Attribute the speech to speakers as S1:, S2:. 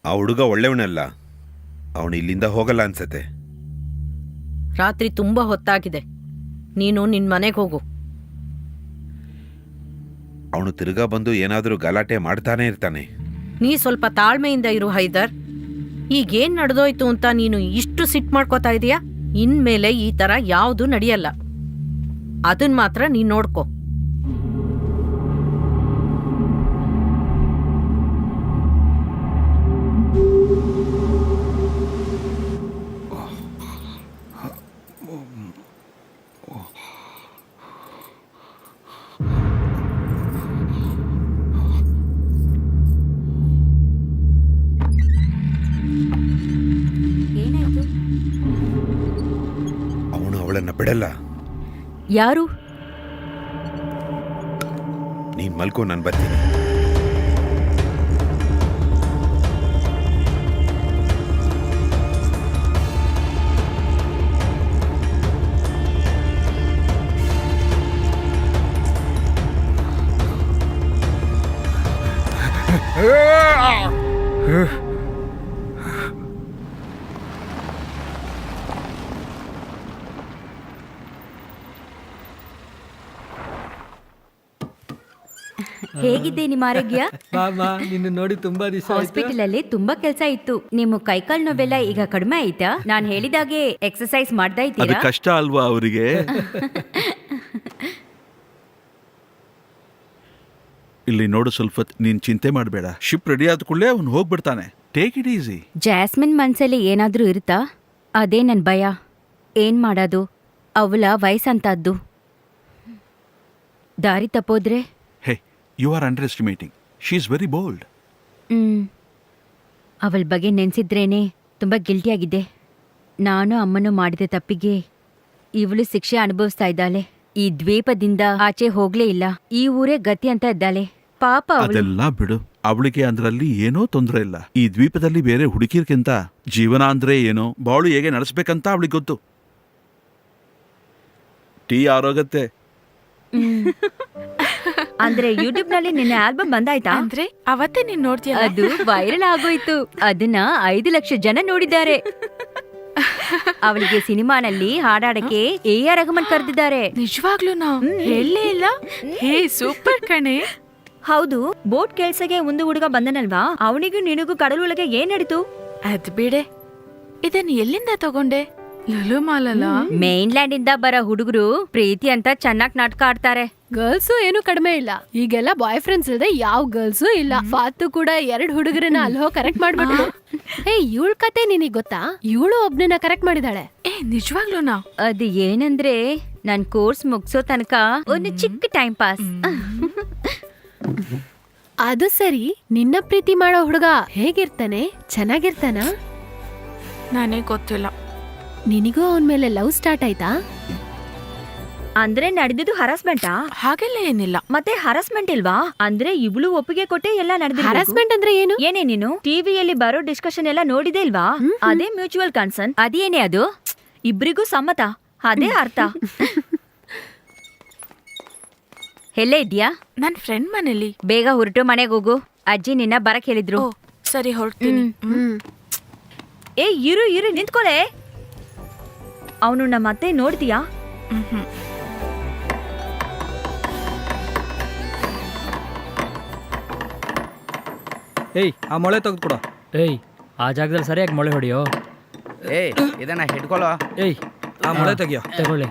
S1: ಆ ಹುಡುಗ ಒಳ್ಳೆಯವನಲ್ಲ, ಅವನು ಇಲ್ಲಿಂದ ಹೋಗಲ್ಲ ಅನ್ಸತ್ತೆ.
S2: ರಾತ್ರಿ ತುಂಬಾ ಹೊತ್ತಾಗಿದೆ, ನೀನು ನಿನ್ ಮನೆಗೆ ಹೋಗು.
S1: ಅವನು ತಿರ್ಗಾ ಬಂದು ಏನಾದರೂ ಗಲಾಟೆ ಮಾಡ್ತಾನೆ ಇರ್ತಾನೆ.
S2: ನೀ ಸ್ವಲ್ಪ ತಾಳ್ಮೆಯಿಂದ ಇರು ಹೈದರ್. ಈಗೇನ್ ನಡೆದೋಯ್ತು ಅಂತ ನೀನು ಇಷ್ಟು ಸಿಟ್ ಮಾಡ್ಕೋತಾ ಇದೀಯಾ? ಇನ್ಮೇಲೆ ಈ ತರ ಯಾವುದು ನಡೆಯಲ್ಲ, ಅದನ್ ಮಾತ್ರ ನೀನ್ ನೋಡ್ಕೋ.
S1: ಅವನು ಅವಳನ್ನ ಬಿಡಲ್ಲ.
S2: ಯಾರು?
S1: ನೀನ್ ಮಲ್ಕೋ, ನಾನು ಬರ್ತೀನಿ.
S3: ಹೇಗಿದೆ ನಿಮ್ಮ ಆರೋಗ್ಯ?
S4: ನಿನ್ನ ನೋಡಿ ತುಂಬಾ ದಿವಸ
S3: ಹಾಸ್ಪಿಟಲ್ ಅಲ್ಲಿ ತುಂಬಾ ಕೆಲಸ ಇತ್ತು. ನಿಮ್ಮ ಕೈಕಾಲ್ ನೋವೆಲ್ಲ ಈಗ ಕಡಿಮೆ ಆಯ್ತಾ? ನಾನು ಹೇಳಿದಾಗೆ ಎಕ್ಸರ್ಸೈಸ್ ಮಾಡ್ತಾ
S5: ಅದು
S3: ಇದ್ದೀರಾ?
S5: ಕಷ್ಟ ಅಲ್ವಾ ಅವರಿಗೆ? ಇಲ್ಲಿ ನೋಡು, ಸ್ವಲ್ಪ ನೀನ್ ಚಿಂತೆ ಮಾಡಬೇಡ. ಶಿಪ್ ರೆಡಿ ಆದ ಕೂಡಲೇ ಅವನು ಹೋಗ್ಬಿಡ್ತಾನೆ. Take it easy.
S3: ಜಾಸ್ಮಿನ್ ಮನ್ಸಲ್ಲಿ ಏನಾದ್ರೂ ಇರುತ್ತಾ? ಅದೇ ನನ್ ಭಯ. ಏನ್ ಮಾಡೋದು? ಅವಳ ವಯಸ್ಸಂತದ್ದು. ದಾರಿ ತಪ್ಪೋದ್ರೆ?
S5: ಹೇ, you are underestimating. She is very bold.
S3: ಅವಳ ಬಗ್ಗೆ ನೆನ್ಸಿದ್ರೇನೆ ತುಂಬಾ ಗಿಲ್ಟಿಯಾಗಿದೆ. ನಾನು ಅಮ್ಮನು ಮಾಡಿದ ತಪ್ಪಿಗೆ ಇವಳು ಶಿಕ್ಷೆ ಅನುಭವಿಸ್ತಾ ಇದ್ದಾಳೆ. ಈ ದ್ವೀಪದಿಂದ ಆಚೆ ಹೋಗ್ಲೇ ಇಲ್ಲ. ಈ ಊರೇ ಗತಿ ಅಂತ ಇದ್ದಾಳೆ. ಪಾಪ ಅವಳು.
S5: ಅದೆಲ್ಲ ಬಿಡು. ಅವಳಿಗೆ ಅದರಲ್ಲಿ ಏನೋ ತೊಂದರೆ ಇಲ್ಲ. ಈ ದ್ವೀಪದಲ್ಲಿ ಬೇರೆ ಹುಡುಗಿರ್ಕಿಂತ ಜೀವನ ಅಂದ್ರೆ ಏನೋ, ಬಾಳು ಹೇಗೆ ನಡೆಸ್ಬೇಕಂತ ಅವಳಿಗೆ ಗೊತ್ತು. ಟೀ ಆರೋಗತ್ತೆ.
S3: ಅಂದ್ರೆ ಯೂಟ್ಯೂಬ್ ನಲ್ಲಿ ನಿನ್ನ ಆಲ್ಬಮ್ ಬಂದಾಯ್ತಾ?
S6: ಅಂದ್ರೆ ಅವತ್ತೇ ನೀನ್ ನೋಡ್ತೀಯ?
S3: ಅದು ವೈರಲ್ ಆಗೋಯ್ತು. ಅದನ್ನ 5 ಲಕ್ಷ ಜನ ನೋಡಿದ್ದಾರೆ. ಅವಳಿಗೆ ಸಿನಿಮಾನಲ್ಲಿ ಹಾಡಾಡಕ್ಕೆ AR ರೆಹಮಾನ್ ಕರೆದಿದ್ದಾರೆ.
S6: ನಿಜವಾಗ್ಲೂ ನಾ ಹೇಳಲೇ ಇಲ್ಲ. ಹೇ ಸೂಪರ್ ಕಣೆ.
S3: ಹೌದು, ಬೋಟ್ ಕೆಲ್ಸಕ್ಕೆ ಒಂದು ಹುಡುಗ ಬಂದನಲ್ವಾ? ಅವನಿಗೂ ನಿನಗೂ ಕಡಲೊಳಗೆ ಏನ್ ನಡೀತು?
S6: ಅದ್ ಬಿಡೆ, ಇದನ್ ಎಲ್ಲಿಂದ ತಗೊಂಡೆ? ಲುಲು ಮಾಲಲ್ಲ.
S3: ಮೇನ್ಲ್ಯಾಂಡ್ ಇಂದ ಬರೋ ಹುಡುಗರು ಪ್ರೀತಿ ಅಂತ ಚೆನ್ನಾಗ್ ನಾಟಕ ಆಡ್ತಾರೆ.
S7: ಗರ್ಲ್ಸು ಏನು ಕಡಿಮೆ ಇಲ್ಲ. ಈಗೆಲ್ಲ ಬಾಯ್ ಫ್ರೆಂಡ್ಸ್ ಇಲ್ಲದೆ ಯಾವ ಗರ್ಲ್ಸು ಇಲ್ಲ. ಫಾತು ಕೂಡ 2 ಹುಡುಗರನ್ನ ಅಲ್ಲಿ ಹೋಗಿ ಕರೆಕ್ಟ್ ಮಾಡ್ಬಿಟ್ಟು. ಇವಳ ಕತೆ ನಿನಗ್ ಗೊತ್ತಾ? ಇವಳು ಒಬ್ನನ್ನ ಕರೆಕ್ಟ್ ಮಾಡಿದಾಳೆ.
S6: ನಿಜವಾಗ್ಲೂ ನಾ?
S3: ಅದು ಏನಂದ್ರೆ, ನನ್ ಕೋರ್ಸ್ ಮುಗ್ಸೋ ತನಕ ಒಂದು ಚಿಕ್ಕ ಟೈಮ್ ಪಾಸ್.
S7: ಅದು ಸರಿ, ನಿನ್ನ ಪ್ರೀತಿ ಮಾಡೋ ಹುಡುಗ ಹೇಗಿರ್ತಾನೆ? ಚೆನ್ನಾಗಿರ್ತಾನ?
S6: ನನಗೆ ಗೊತ್ತಿಲ್ಲ.
S7: ನಿನಗೂ ಅವನ ಮೇಲೆ ಲವ್ ಸ್ಟಾರ್ಟ್ ಆಯ್ತಾ?
S3: ಅಂದ್ರೆ ನಡೆದಿದ್ದು ಹರಾಸ್ಮೆಂಟಾ?
S6: ಹಾಗೆಲ್ಲ ಏನಿಲ್ಲ.
S3: ಮತ್ತೆ ಹರಾಸ್ಮೆಂಟ್ ಇಲ್ವಾ? ಅಂದ್ರೆ ಇವಳು ಒಪ್ಪಿಗೆ ಕೊಟ್ಟೆ ಎಲ್ಲ ನಡೆದಿದೆ.
S7: ಹರಾಸ್ಮೆಂಟ್ ಅಂದ್ರೆ ಏನು?
S3: ಏನೇ ನೀನು ಟಿವಿಯಲ್ಲಿ ಬರೋ ಡಿಸ್ಕಷನ್ ಎಲ್ಲ ನೋಡಿದೆ ಇಲ್ವಾ? ಅದೇ ಮ್ಯೂಚುವಲ್ ಕನ್ಸರ್ನ್. ಅದೇನೇ ಅದು? ಇಬ್ರಿಗೂ ಸಮ್ಮತ, ಅದೇ ಅರ್ಥ. ಎಲ್ಲೇ ಇದ್ಯಾ?
S6: ನನ್ ಫ್ರೆಂಡ್ ಮನೇಲಿ.
S3: ಬೇಗ ಹೊರಟು ಮನೆಗೆ ಹೋಗು. ಅಜ್ಜಿ ನಿನ್ನ ಬರಕ್ ಹೇಳಿದ್ರು.
S6: ಸರಿ, ಹೊರಡ್ತೀನಿ.
S3: ಏ ಇರು ಇರು, ನಿಂತ್ಕೊಳೆ. ಅವನು ನಮ್ಮ ಮತ್ತೆ ನೋಡ್ತೀಯಾ?
S4: ಏಯ್, ಆ ಮೊಳೆ ತೆಗೆದುಕೊಡ.
S8: ಏಯ್, ಆ ಜಾಗದಲ್ಲಿ ಸರಿಯಾಗಿ ಮೊಳೆ ಹೊಡಿಯೋ.
S9: ಏಯ್, ಇದನ್ನ ಹಿಡ್ಕೊಳ್ಳೋ.
S4: ಏಯ್, ಆ ಮೊಳೆ ತೆಗಿಯೋ.
S8: ತಗೊಳ್ಳಿ.